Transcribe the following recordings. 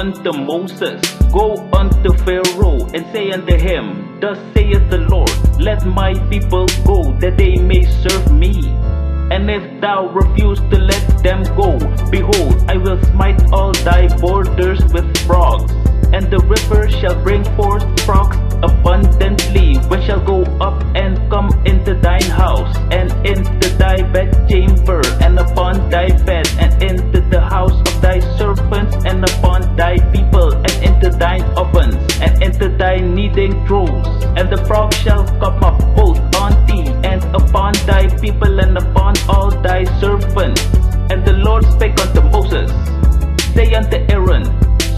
unto Moses, Go unto Pharaoh, and say unto him, Thus saith the Lord, Let my people go, that they may serve me. And if thou refuse to let them go, behold, I will smite all thy borders with frogs. And the river shall bring forth frogs abundantly, which shall go up and come into thine house, and into thy bedchamber, and upon thy bed, and into the house of thy servants, and upon thy people, and into thine ovens, and into thy kneading troughs. And the frogs shall come up both on thee, and upon thy people, and upon all thy servants. And the Lord spake unto Moses, Say unto Aaron,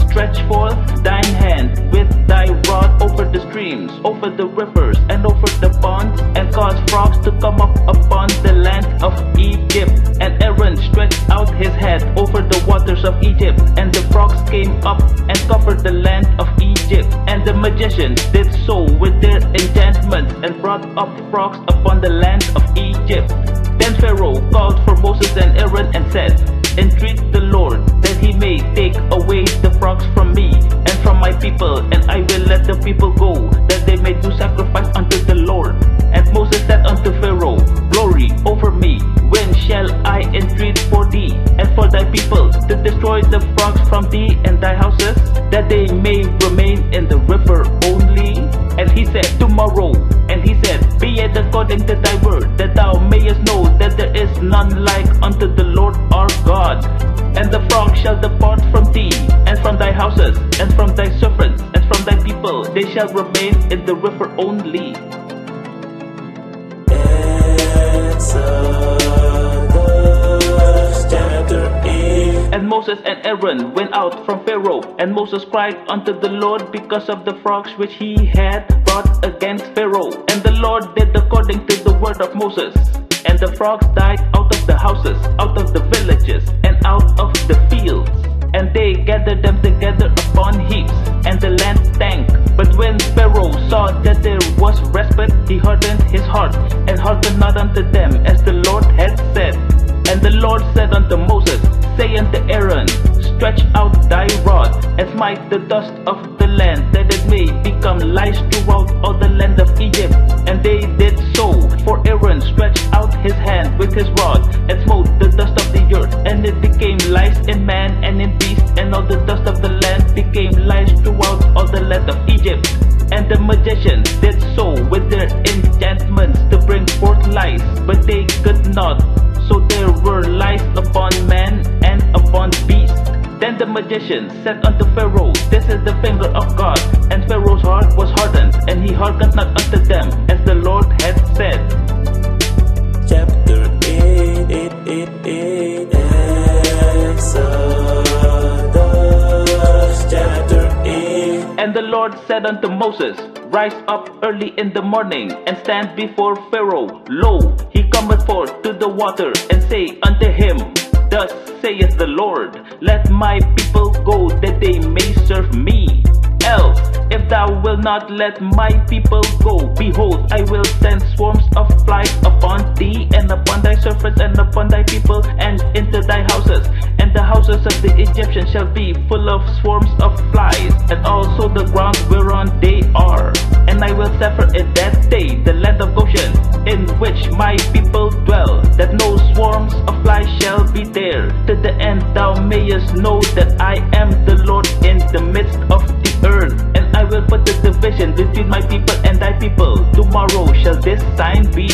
Stretch forth thine hand with thy rod over the streams, over the rivers, and over the ponds, and cause frogs to come up upon the land of Egypt. And Aaron stretched out his hand over the waters of Egypt, and the frogs came up and covered the land of Egypt. And the magicians did so with their enchantments, and brought up frogs upon the land of Egypt. Then Pharaoh called for Moses and Aaron and said, Entreat the Lord, that he may take away the frogs from me and from my people, and I will let the people go, that they may do sacrifice unto the Lord. And Moses said unto Pharaoh, Glory over me, when shall I entreat for thee and for thy people, to destroy the frogs from thee and thy houses, that they may remain in the river only? And he said, Tomorrow. And he said, Be it according to thy word, that thou mayest know that there is none like unto the Lord our God. And the frogs shall depart from thee, and from thy houses, and from thy servants, and from thy people. They shall remain in the river only. And Moses and Aaron went out from Pharaoh, and Moses cried unto the Lord because of the frogs which he had brought against Pharaoh. And the Lord did according to the word of Moses. And the frogs died out of the houses, out of the villages, and out of the fields. And they gathered them together upon heaps, and the land stank. But when Pharaoh saw that there was respite, he hardened his heart, and hearkened not unto them, as the Lord had said. And the Lord said unto Moses, Say unto Aaron, Stretch out thy rod, and smite the dust of the land, that it may become lice throughout all the land of Egypt. And they did so, for Aaron stretched out his hand with his rod, and smote the dust of the earth, and it became lice in man and in beast, and all the dust of the land became lice throughout all the land of Egypt. And the magicians did so with their enchantments to bring forth lice, but they could not. So there were lice upon man and upon beast. Then the magicians said unto Pharaoh, This is the finger of God. And Pharaoh's heart was hardened, and he hearkened not unto them, as the Lord had said. Chapter 8, Exodus, chapter 8. And the Lord said unto Moses, Rise up early in the morning, and stand before Pharaoh. Lo, he cometh forth to the water, and say unto him, Thus saith the Lord, Let my people go, that they may serve me. Else, if thou wilt not let my people go, behold, I will send swarms of flies upon thee, and upon thy servants, and upon thy people, and into thy houses. And the houses of the Egyptians shall be full of swarms of flies, and also the ground whereon they are. And I will sever in that day the land of Goshen, in which my people dwell, that no swarms of flies shall be there, to the end thou mayest know that I am the Lord in the midst of the earth. And I will put the division between my people and thy people. Tomorrow shall this sign be.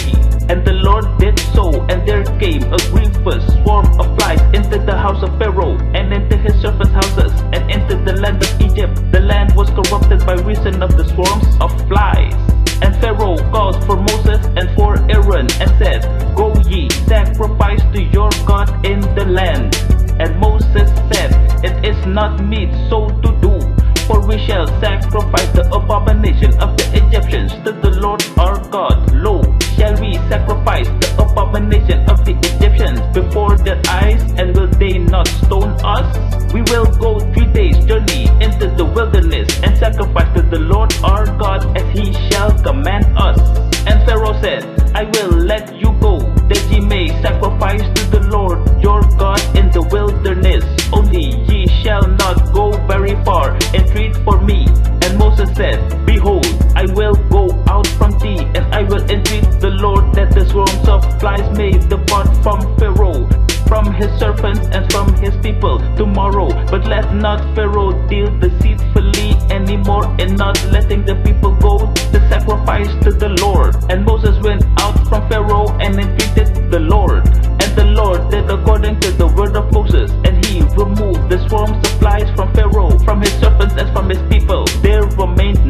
And the Lord did so, and there came a grievous swarm of flies into the house of Pharaoh, and into his servants' houses, and into the land of Egypt. The land was corrupted by reason of the swarms of flies. And Pharaoh called for Moses and for Aaron, and said, Go ye, sacrifice to your God in the land. And Moses said, It is not meet so to do, for we shall sacrifice the abomination of the Egyptians to the Lord our God. Lo, shall we sacrifice the abomination of the Egyptians before their eyes, and will they not stone us? We will go 3 days' journey into the wilderness, and sacrifice to the Lord our God as he shall command us. And Pharaoh said, I will let you go, that ye may sacrifice to the Lord your God in the wilderness. Only ye shall not go very far Moses said, Behold, I will go out from thee, and I will entreat the Lord that the swarms of flies may depart from Pharaoh, from his servants and from his people tomorrow. But let not Pharaoh deal deceitfully anymore, in not letting the people go to sacrifice to the Lord. And Moses went out from Pharaoh and entreated the Lord. And the Lord did according to the word of Moses, and he removed the swarms of flies from Pharaoh, from his servants and from his people. There remained